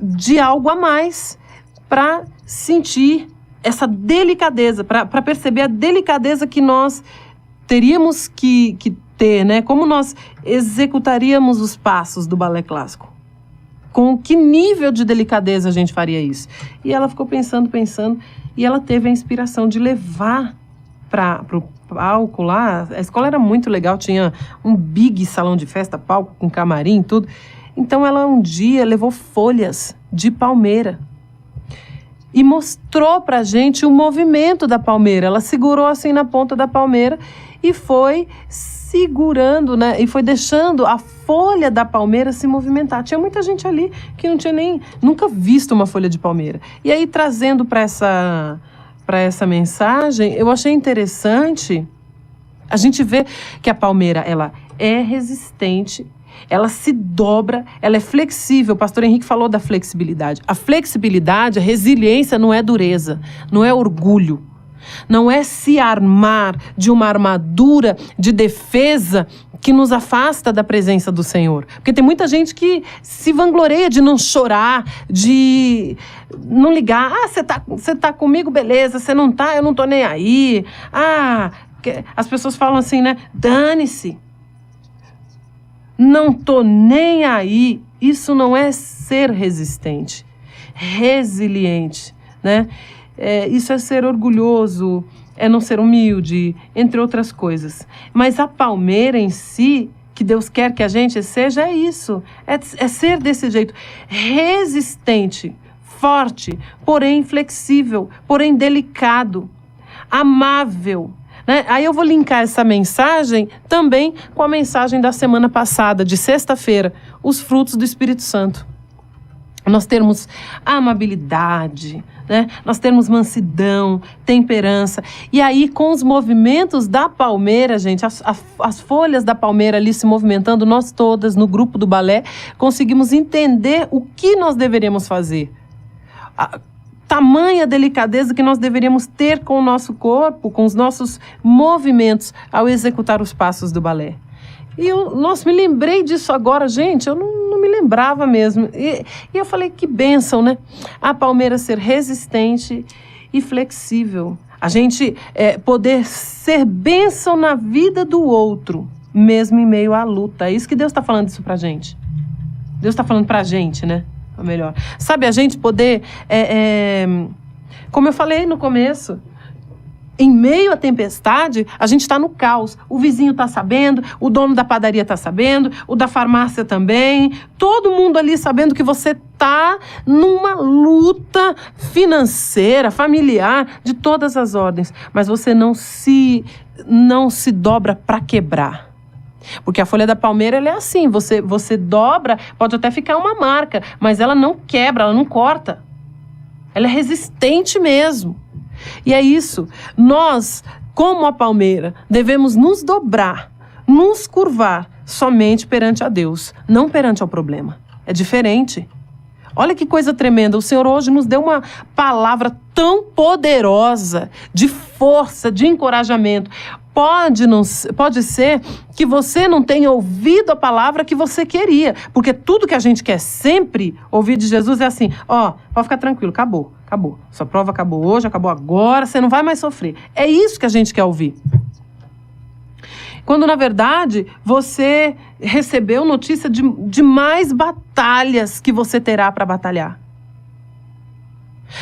de algo a mais para sentir essa delicadeza, para perceber a delicadeza que nós teríamos que ter, né? Como nós executaríamos os passos do balé clássico. Com que nível de delicadeza a gente faria isso? E ela ficou pensando, e ela teve a inspiração de levar para o palco lá. A escola era muito legal, tinha um big salão de festa, palco com camarim, tudo. Então ela um dia levou folhas de palmeira e mostrou pra gente o movimento da palmeira. Ela segurou assim na ponta da palmeira e foi segurando, né? E foi deixando a folha da palmeira se movimentar. Tinha muita gente ali que não tinha nunca visto uma folha de palmeira. E aí, trazendo para essa mensagem, eu achei interessante a gente ver que a palmeira, ela é resistente, ela se dobra, ela é flexível. O pastor Henrique falou da flexibilidade. A flexibilidade, a resiliência não é dureza, não é orgulho. Não é se armar de uma armadura de defesa que nos afasta da presença do Senhor. Porque tem muita gente que se vangloria de não chorar, de não ligar. Você tá comigo, beleza. Você não tá, eu não tô nem aí. As pessoas falam assim, né? Dane-se. Não tô nem aí. Isso não é ser resistente. Resiliente, né? Isso é ser orgulhoso, é não ser humilde, entre outras coisas. Mas a palmeira em si, que Deus quer que a gente seja, é isso. É ser desse jeito. Resistente, forte, porém flexível, porém delicado, amável. Né? Aí eu vou linkar essa mensagem também com a mensagem da semana passada, de sexta-feira, os frutos do Espírito Santo. Nós termos amabilidade, né? Nós termos mansidão, temperança. E aí, com os movimentos da palmeira, gente, as folhas da palmeira ali se movimentando, nós todas, no grupo do balé, conseguimos entender o que nós deveríamos fazer. A tamanha delicadeza que nós deveríamos ter com o nosso corpo, com os nossos movimentos, ao executar os passos do balé. E nossa, me lembrei disso agora, gente, eu não me lembrava mesmo. E eu falei, que bênção, né? A palmeira ser resistente e flexível. A gente poder ser bênção na vida do outro, mesmo em meio à luta. É isso que Deus está falando isso pra gente. Deus está falando pra gente, né? Ou melhor, sabe, a gente poder, como eu falei no começo, em meio à tempestade, a gente está no caos. O vizinho está sabendo, o dono da padaria está sabendo, o da farmácia também. Todo mundo ali sabendo que você está numa luta financeira, familiar, de todas as ordens. Mas você não se dobra para quebrar. Porque a folha da palmeira, ela é assim, você dobra, pode até ficar uma marca, mas ela não quebra, ela não corta. Ela é resistente mesmo. E é isso, nós, como a palmeira, devemos nos dobrar, nos curvar somente perante a Deus, não perante ao problema. É diferente. Olha que coisa tremenda, o Senhor hoje nos deu uma palavra tão poderosa, de força, de encorajamento. Pode ser que você não tenha ouvido a palavra que você queria, porque tudo que a gente quer sempre ouvir de Jesus é assim, pode ficar tranquilo, acabou. Sua prova acabou hoje, acabou agora, você não vai mais sofrer. É isso que a gente quer ouvir. Quando, na verdade, você recebeu notícia de mais batalhas que você terá para batalhar.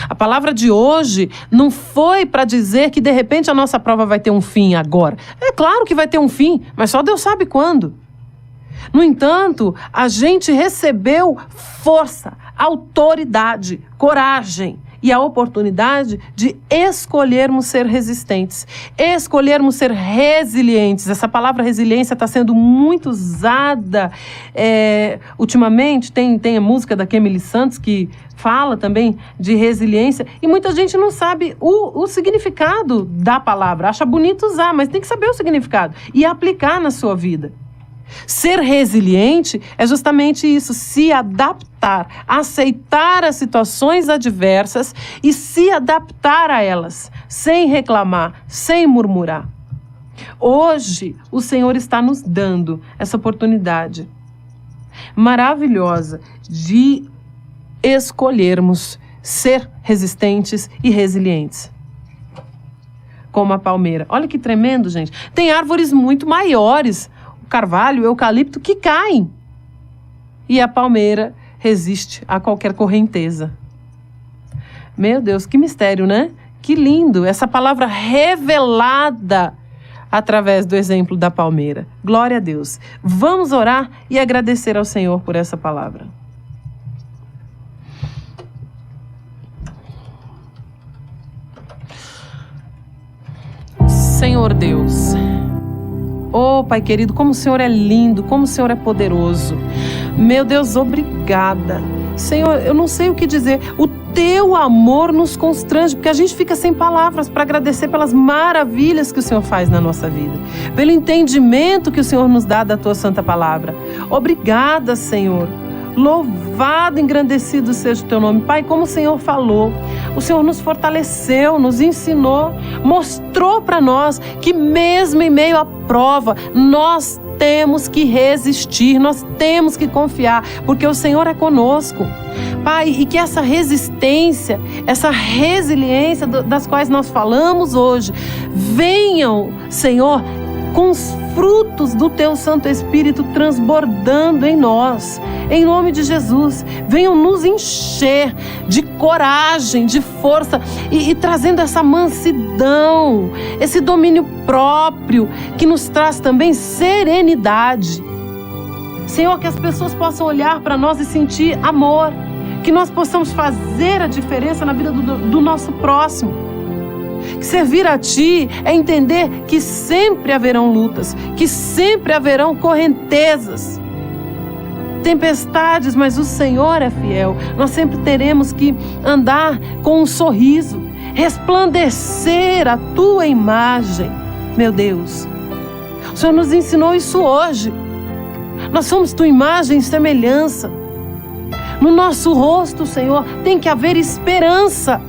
A palavra de hoje não foi para dizer que, de repente, a nossa prova vai ter um fim agora. É claro que vai ter um fim, mas só Deus sabe quando. No entanto, a gente recebeu força, autoridade, coragem e a oportunidade de escolhermos ser resistentes, escolhermos ser resilientes. Essa palavra resiliência está sendo muito usada ultimamente. Tem a música da Emily Santos que fala também de resiliência e muita gente não sabe o significado da palavra. Acha bonito usar, mas tem que saber o significado e aplicar na sua vida. Ser resiliente é justamente isso, se adaptar, aceitar as situações adversas e se adaptar a elas, sem reclamar, sem murmurar. Hoje, o Senhor está nos dando essa oportunidade maravilhosa de escolhermos ser resistentes e resilientes. Como a palmeira. Olha que tremendo, gente. Tem árvores muito maiores, carvalho, eucalipto, que caem. E a palmeira resiste a qualquer correnteza. Meu Deus, que mistério, né? Que lindo, essa palavra revelada através do exemplo da palmeira. Glória a Deus. Vamos orar e agradecer ao Senhor por essa palavra. Senhor Deus, Pai querido, como o Senhor é lindo, como o Senhor é poderoso. Meu Deus, obrigada. Senhor, eu não sei o que dizer. O teu amor nos constrange, porque a gente fica sem palavras para agradecer pelas maravilhas que o Senhor faz na nossa vida, pelo entendimento que o Senhor nos dá da tua santa palavra. Obrigada, Senhor. Louvado, engrandecido seja o teu nome. Pai, como o Senhor falou, o Senhor nos fortaleceu, nos ensinou, mostrou para nós que mesmo em meio à prova, nós temos que resistir, nós temos que confiar, porque o Senhor é conosco. Pai, e que essa resistência, essa resiliência das quais nós falamos hoje, venham, Senhor, com os frutos do Teu Santo Espírito transbordando em nós, em nome de Jesus. Venham nos encher de coragem, de força e trazendo essa mansidão, esse domínio próprio que nos traz também serenidade. Senhor, que as pessoas possam olhar para nós e sentir amor, que nós possamos fazer a diferença na vida do nosso próximo. Que servir a Ti é entender que sempre haverão lutas, que sempre haverão correntezas, tempestades, mas o Senhor é fiel. Nós sempre teremos que andar com um sorriso, resplandecer a Tua imagem. Meu Deus, o Senhor nos ensinou isso hoje. Nós somos Tua imagem e semelhança. No nosso rosto, Senhor, tem que haver esperança,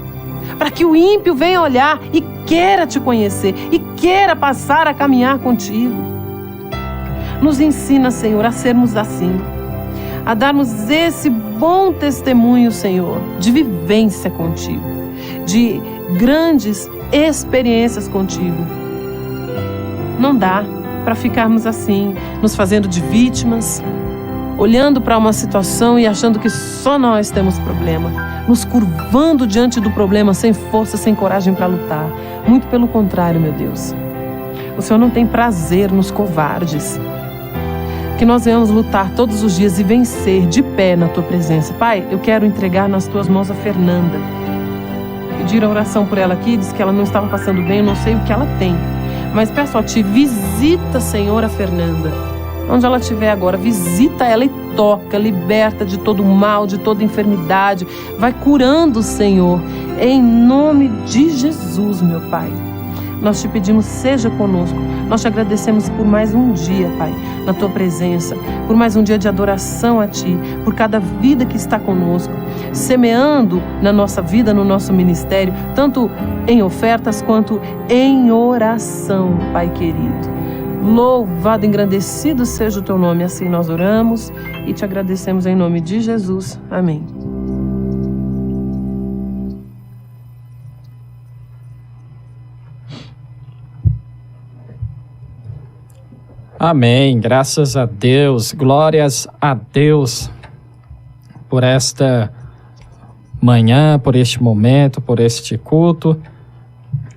para que o ímpio venha olhar e queira Te conhecer e queira passar a caminhar contigo. Nos ensina, Senhor, a sermos assim, a darmos esse bom testemunho, Senhor, de vivência contigo, de grandes experiências contigo. Não dá para ficarmos assim, nos fazendo de vítimas, olhando para uma situação e achando que só nós temos problema, nos curvando diante do problema sem força, sem coragem para lutar. Muito pelo contrário, meu Deus. O Senhor não tem prazer nos covardes. Que nós venhamos lutar todos os dias e vencer de pé na Tua presença. Pai, eu quero entregar nas Tuas mãos a Fernanda. Pedir a oração por ela aqui, diz que ela não estava passando bem, eu não sei o que ela tem. Mas peço a Ti, visita, Senhor, a Fernanda. Onde ela estiver agora, visita ela e toca, liberta de todo mal, de toda enfermidade. Vai curando, Senhor, em nome de Jesus, meu Pai. Nós Te pedimos, seja conosco. Nós Te agradecemos por mais um dia, Pai, na Tua presença, por mais um dia de adoração a Ti, por cada vida que está conosco, semeando na nossa vida, no nosso ministério, tanto em ofertas quanto em oração, Pai querido. Louvado, engrandecido seja o Teu nome. Assim nós oramos e Te agradecemos em nome de Jesus. Amém. Amém. Graças a Deus. Glórias a Deus por esta manhã, por este momento, por este culto.